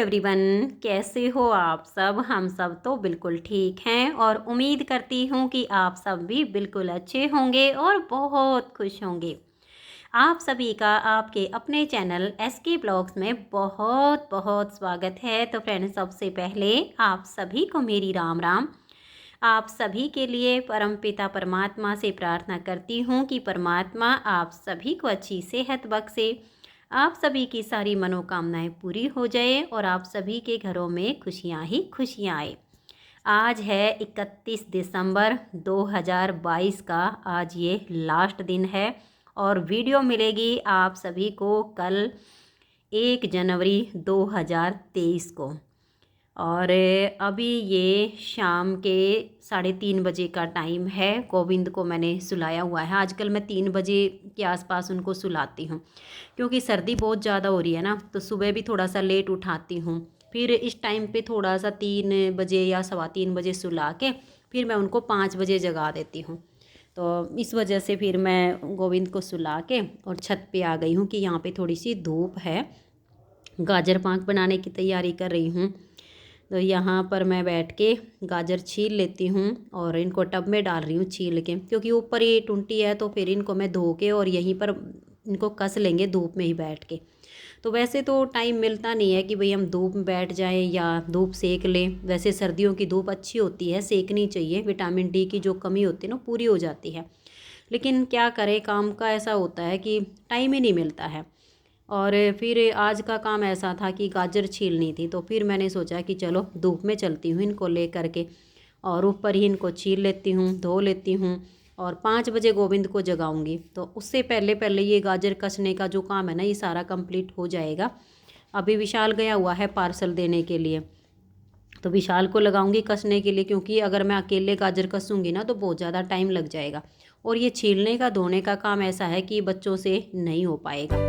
Everyone, कैसे हो आप सब। हम सब तो बिल्कुल ठीक हैं और उम्मीद करती हूँ कि आप सब भी बिल्कुल अच्छे होंगे और बहुत खुश होंगे। आप सभी का आपके अपने चैनल एसके ब्लॉग्स में बहुत बहुत स्वागत है। तो फ्रेंड्स, सबसे पहले आप सभी को मेरी राम राम। आप सभी के लिए परमपिता परमात्मा से प्रार्थना करती हूँ कि परमात्मा आप सभी को अच्छी सेहत बख्शे, आप सभी की सारी मनोकामनाएं पूरी हो जाए और आप सभी के घरों में खुशियां ही खुशियां आए। आज है 31 दिसंबर 2022 का। आज ये लास्ट दिन है और वीडियो मिलेगी आप सभी को कल 1 जनवरी 2023 को। और अभी ये शाम के 3:30 बजे का टाइम है। गोविंद को मैंने सुलाया हुआ है। आजकल मैं 3 बजे के आसपास उनको सुलाती हूँ क्योंकि सर्दी बहुत ज़्यादा हो रही है ना, तो सुबह भी थोड़ा सा लेट उठाती हूँ। फिर इस टाइम पे थोड़ा सा 3 बजे या 3:15 बजे सुला के फिर मैं उनको 5 बजे जगा देती हूँ। तो इस वजह से फिर मैं गोविंद को सुला के और छत पे आ गई हूँ कि यहाँ पे थोड़ी सी धूप है। गाजर पाक बनाने की तैयारी कर रही हूँ। तो यहाँ पर मैं बैठ के गाजर छील लेती हूँ और इनको टब में डाल रही हूँ छील के, क्योंकि ऊपर ये टुंटी है तो फिर इनको मैं धो के और यहीं पर इनको कस लेंगे धूप में ही बैठ के। तो वैसे तो टाइम मिलता नहीं है कि भाई हम धूप में बैठ जाएं या धूप सेक लें। वैसे सर्दियों की धूप अच्छी होती है, सेकनी चाहिए, विटामिन डी की जो कमी होती है ना पूरी हो जाती है। लेकिन क्या करें, काम का ऐसा होता है कि टाइम ही नहीं मिलता है। और फिर आज का काम ऐसा था कि गाजर छीलनी थी, तो फिर मैंने सोचा कि चलो धूप में चलती हूँ इनको ले करके और ऊपर ही इनको छील लेती हूँ, धो लेती हूँ और 5 बजे गोविंद को जगाऊंगी। तो उससे पहले पहले ये गाजर कसने का जो काम है ना, ये सारा कंप्लीट हो जाएगा। अभी विशाल गया हुआ है पार्सल देने के लिए, तो विशाल को लगाऊंगी कसने के लिए, क्योंकि अगर मैं अकेले गाजर कसूँगी ना तो बहुत ज़्यादा टाइम लग जाएगा। और ये छीलने का धोने का काम ऐसा है कि बच्चों से नहीं हो पाएगा।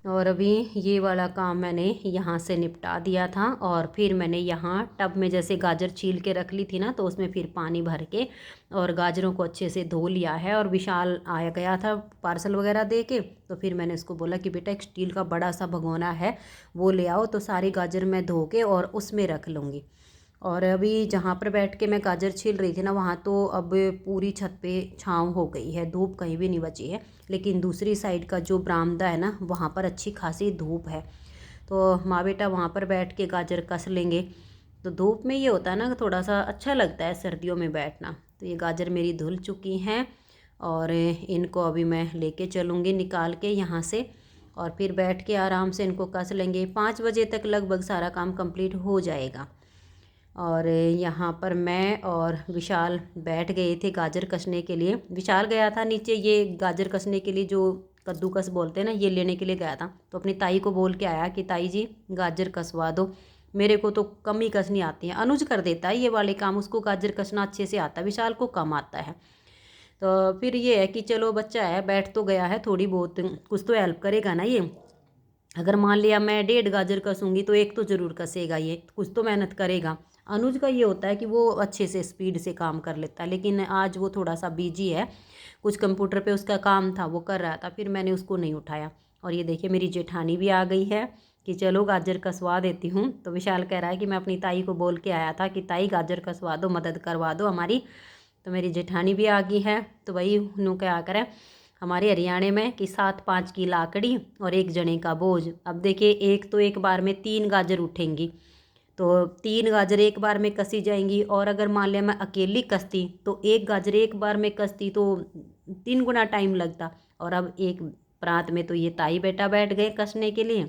और अभी ये वाला काम मैंने यहाँ से निपटा दिया था और फिर मैंने यहाँ टब में जैसे गाजर छील के रख ली थी ना, तो उसमें फिर पानी भर के और गाजरों को अच्छे से धो लिया है। और विशाल आया गया था पार्सल वगैरह दे के, तो फिर मैंने उसको बोला कि बेटा एक स्टील का बड़ा सा भगोना है वो ले आओ, तो सारी गाजर मैं धो के और उसमें रख लूँगी। और अभी जहाँ पर बैठ के मैं गाजर छील रही थी ना, वहाँ तो अब पूरी छत पे छाँव हो गई है, धूप कहीं भी नहीं बची है। लेकिन दूसरी साइड का जो बरामदा है ना, वहाँ पर अच्छी खासी धूप है। तो माँ बेटा वहाँ पर बैठ के गाजर कस लेंगे। तो धूप में ये होता है ना, थोड़ा सा अच्छा लगता है सर्दियों में बैठना। तो ये गाजर मेरी धुल चुकी हैं और इनको अभी मैं लेके चलूँगी निकाल के यहाँ से, और फिर बैठ के आराम से इनको कस लेंगे। 5 बजे तक लगभग सारा काम कंप्लीट हो जाएगा। और यहाँ पर मैं और विशाल बैठ गए थे गाजर कसने के लिए। विशाल गया था नीचे ये गाजर कसने के लिए, जो कद्दूकस बोलते हैं ना, ये लेने के लिए गया था। तो अपनी ताई को बोल के आया कि ताई जी गाजर कसवा दो, मेरे को तो कम ही कसनी आती है। अनुज कर देता है ये वाले काम, उसको गाजर कसना अच्छे से आता है, विशाल को कम आता है। तो फिर ये है कि चलो बच्चा है, बैठ तो गया है, थोड़ी बहुत कुछ तो हेल्प करेगा ना ये। अगर मान लिया मैं 1.5 गाजर कसूँगी तो एक तो ज़रूर कसेगा, ये कुछ तो मेहनत करेगा। अनुज का ये होता है कि वो अच्छे से स्पीड से काम कर लेता है, लेकिन आज वो थोड़ा सा बिजी है, कुछ कंप्यूटर पे उसका काम था वो कर रहा था, फिर मैंने उसको नहीं उठाया। और ये देखिए मेरी जेठानी भी आ गई है कि चलो गाजर कसवा देती हूँ। तो विशाल कह रहा है कि मैं अपनी ताई को बोल के आया था कि ताई गाजर कसवा दो, मदद करवा दो हमारी। तो मेरी जेठानी भी आ गई है। तो वही उन्होंने क्या करें हमारे हरियाणा में कि 7-5 की लाकड़ी और 1 जने का बोझ। अब देखिए एक तो एक बार में 3 गाजर उठेंगी, तो 3 गाजर एक बार में कसी जाएंगी। और अगर मान लिया मैं अकेली कसती तो 1 गाजर एक बार में कसती तो 3 गुना टाइम लगता। और अब एक प्रांत में तो ये ताई बेटा बैठ गए कसने के लिए,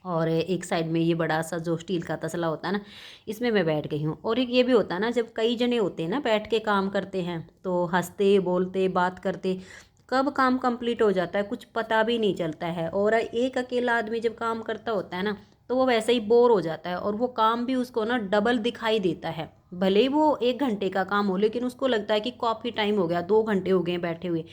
और एक साइड में ये बड़ा सा जो स्टील का तसला होता है ना, इसमें मैं बैठ गई हूँ। और एक ये भी होता है ना, जब कई जने होते हैं ना बैठ के काम करते हैं, तो हंसते बोलते बात करते कब काम कंप्लीट हो जाता है कुछ पता भी नहीं चलता है। और एक अकेला आदमी जब काम करता होता है ना, तो वो वैसे ही बोर हो जाता है और वो काम भी उसको ना डबल दिखाई देता है। भले ही वो 1 घंटे का काम हो, लेकिन उसको लगता है कि काफ़ी टाइम हो गया, 2 घंटे हो गए बैठे हुए।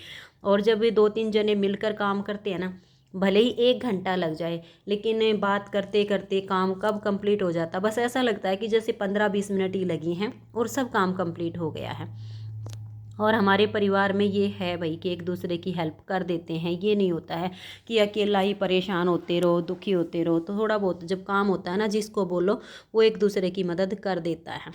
और जब ये 2-3 जने मिलकर काम करते हैं ना, भले ही 1 घंटा लग जाए, लेकिन बात करते करते काम कब कंप्लीट हो जाता, बस ऐसा लगता है कि जैसे 15-20 मिनट ही लगी हैं और सब काम कंप्लीट हो गया है। और हमारे परिवार में ये है भाई कि एक दूसरे की हेल्प कर देते हैं। ये नहीं होता है कि अकेला ही परेशान होते रहो, दुखी होते रहो। तो थोड़ा बहुत जब काम होता है ना, जिसको बोलो वो एक दूसरे की मदद कर देता है।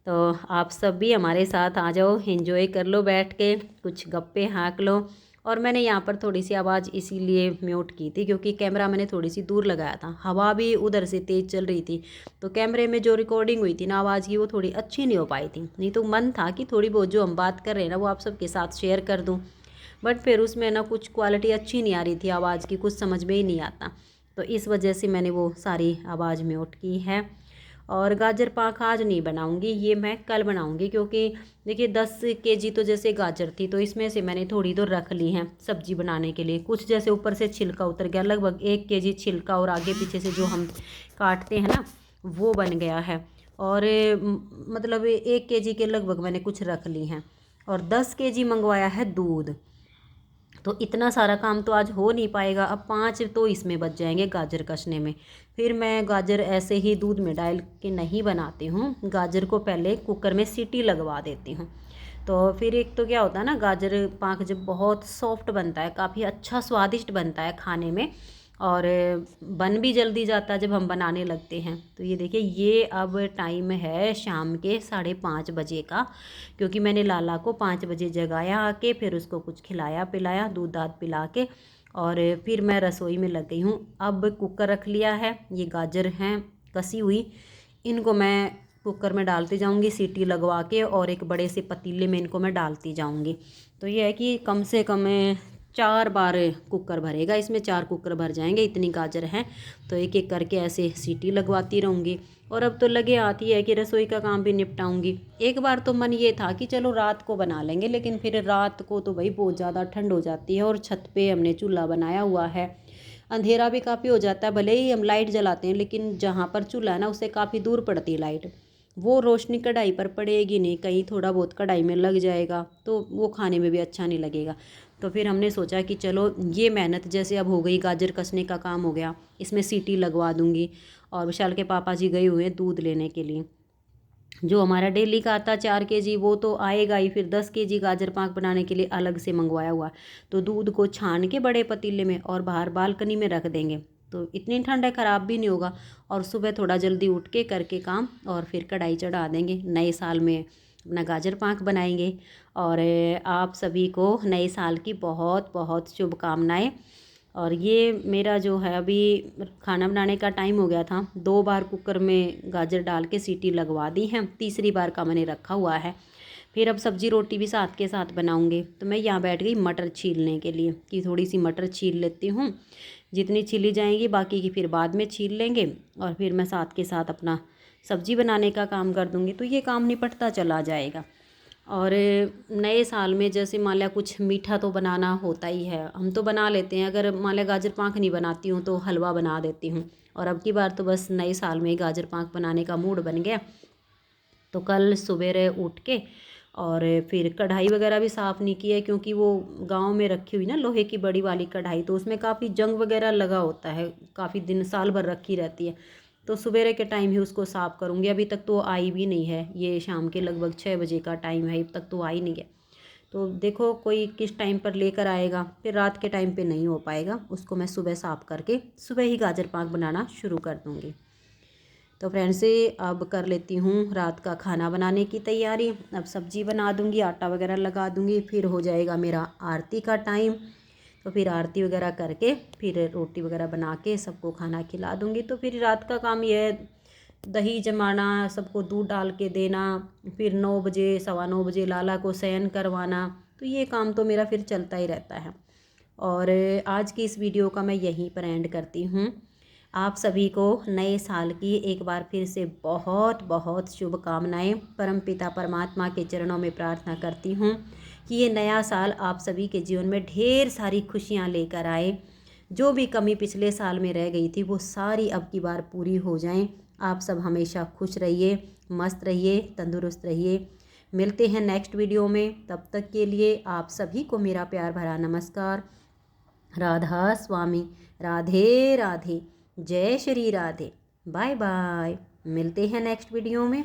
तो आप सब भी हमारे साथ आ जाओ, एंजॉय कर लो बैठ के, कुछ गप्पे हाँक लो। और मैंने यहाँ पर थोड़ी सी आवाज़ इसीलिए म्यूट की थी क्योंकि कैमरा मैंने थोड़ी सी दूर लगाया था, हवा भी उधर से तेज़ चल रही थी, तो कैमरे में जो रिकॉर्डिंग हुई थी ना आवाज़ की, वो थोड़ी अच्छी नहीं हो पाई थी। नहीं तो मन था कि थोड़ी बहुत जो हम बात कर रहे हैं ना वो आप सबके साथ शेयर कर दूँ, बट फिर उसमें ना कुछ क्वालिटी अच्छी नहीं आ रही थी आवाज़ की, कुछ समझ में ही नहीं आता। तो इस वजह से मैंने वो सारी आवाज़ म्यूट की है। और गाजर पाक आज नहीं बनाऊंगी, ये मैं कल बनाऊंगी, क्योंकि देखिए 10 केजी तो जैसे गाजर थी, तो इसमें से मैंने थोड़ी तो रख ली हैं सब्जी बनाने के लिए। कुछ जैसे ऊपर से छिलका उतर गया, लगभग 1 केजी छिलका और आगे पीछे से जो हम काटते हैं ना वो बन गया है। और मतलब 1 केजी के लगभग मैंने कुछ रख ली हैं। और 10 केजी मंगवाया है दूध। तो इतना सारा काम तो आज हो नहीं पाएगा। अब 5 तो इसमें बच जाएंगे गाजर कसने में। फिर मैं गाजर ऐसे ही दूध में डाल के नहीं बनाती हूँ, गाजर को पहले कुकर में सीटी लगवा देती हूँ। तो फिर एक तो क्या होता है ना, गाजर पाक जब बहुत सॉफ्ट बनता है, काफ़ी अच्छा स्वादिष्ट बनता है खाने में, और बन भी जल्दी जाता है जब हम बनाने लगते हैं। तो ये देखिए, ये अब टाइम है शाम के 5:30 बजे का, क्योंकि मैंने लाला को 5 बजे जगाया आके, फिर उसको कुछ खिलाया पिलाया, दूध दाद पिला के, और फिर मैं रसोई में लग गई हूँ। अब कुकर रख लिया है, ये गाजर हैं कसी हुई, इनको मैं कुकर में डालती जाऊंगी सीटी लगवा के, और एक बड़े से पतीले में इनको मैं डालती जाऊंगी। तो ये है कि कम से कम 4 बार कुकर भरेगा, इसमें 4 कुकर भर जाएंगे, इतनी गाजर हैं। तो एक एक करके ऐसे सीटी लगवाती रहूँगी। और अब तो लगे आती है कि रसोई का काम भी निपटाऊंगी। एक बार तो मन ये था कि चलो रात को बना लेंगे, लेकिन फिर रात को तो भाई बहुत ज़्यादा ठंड हो जाती है, और छत पे हमने चूल्हा बनाया हुआ है, अंधेरा भी काफ़ी हो जाता है। भले ही हम लाइट जलाते हैं, लेकिन जहाँ पर चूल्हा है ना उससे काफ़ी दूर पड़ती है लाइट, वो रोशनी कढ़ाई पर पड़ेगी नहीं, कहीं थोड़ा बहुत कढ़ाई में लग जाएगा तो वो खाने में भी अच्छा नहीं लगेगा। तो फिर हमने सोचा कि चलो ये मेहनत जैसे अब हो गई, गाजर कसने का काम हो गया, इसमें सीटी लगवा दूंगी। और विशाल के पापा जी गए हुए हैं दूध लेने के लिए, जो हमारा डेली का आता 4 केजी वो तो आएगा ही, फिर 10 केजी गाजर पाक बनाने के लिए अलग से मंगवाया हुआ। तो दूध को छान के बड़े पतीले में और बाहर बालकनी में रख देंगे, तो इतनी ठंड है ख़राब भी नहीं होगा। और सुबह थोड़ा जल्दी उठ के करके काम, और फिर कढ़ाई चढ़ा देंगे, नए साल में अपना गाजर पाक बनाएंगे। और आप सभी को नए साल की बहुत बहुत शुभकामनाएं। और ये मेरा जो है अभी खाना बनाने का टाइम हो गया था, 2 बार कुकर में गाजर डाल के सीटी लगवा दी हैं, तीसरी बार का मैंने रखा हुआ है। फिर अब सब्जी रोटी भी साथ के साथ बनाऊंगे। तो मैं यहाँ बैठ गई मटर छीलने के लिए, कि थोड़ी सी मटर छील लेती हूँ, जितनी छीली जाएंगी बाकी की फिर बाद में छील लेंगे, और फिर मैं साथ के साथ अपना सब्जी बनाने का काम कर दूँगी, तो ये काम निपटता चला जाएगा। और नए साल में जैसे मान लिया कुछ मीठा तो बनाना होता ही है, हम तो बना लेते हैं। अगर मान लिया गाजर पाक नहीं बनाती हूँ तो हलवा बना देती हूँ। और अब की बार तो बस नए साल में गाजर पाक बनाने का मूड बन गया। तो कल सवेरे उठ के और फिर कढ़ाई वगैरह भी साफ़ नहीं की है, क्योंकि वो गांव में रखी हुई ना लोहे की बड़ी वाली कढ़ाई, तो उसमें काफ़ी जंग वगैरह लगा होता है, काफ़ी दिन साल भर रखी रहती है। तो सवेरे के टाइम ही उसको साफ़ करूँगी। अभी तक तो आई भी नहीं है, ये शाम के लगभग 6 बजे का टाइम है, अब तक तो आई नहीं है। तो देखो कोई किस टाइम पर लेकर आएगा, फिर रात के टाइम पे नहीं हो पाएगा, उसको मैं सुबह साफ़ करके सुबह ही गाजर पाक बनाना शुरू कर दूँगी। तो फ्रेंड्स अब कर लेती हूँ रात का खाना बनाने की तैयारी। अब सब्जी बना दूँगी, आटा वगैरह लगा दूँगी, फिर हो जाएगा मेरा आरती का टाइम। तो फिर आरती वगैरह करके फिर रोटी वगैरह बना के सबको खाना खिला दूँगी। तो फिर रात का काम ये है, दही जमाना, सबको दूध डाल के देना, फिर 9 बजे 9:15 लाला को शयन करवाना। तो ये काम तो मेरा फिर चलता ही रहता है। और आज की इस वीडियो का मैं यहीं पर एंड करती हूँ। आप सभी को नए साल की एक बार फिर से बहुत बहुत शुभकामनाएं। परमपिता परमात्मा के चरणों में प्रार्थना करती हूँ कि ये नया साल आप सभी के जीवन में ढेर सारी खुशियाँ लेकर आए। जो भी कमी पिछले साल में रह गई थी वो सारी अब की बार पूरी हो जाएं। आप सब हमेशा खुश रहिए, मस्त रहिए, तंदुरुस्त रहिए। मिलते हैं नेक्स्ट वीडियो में, तब तक के लिए आप सभी को मेरा प्यार भरा नमस्कार। राधा स्वामी, राधे राधे, जय श्री राधे, बाय बाय। मिलते हैं नेक्स्ट वीडियो में।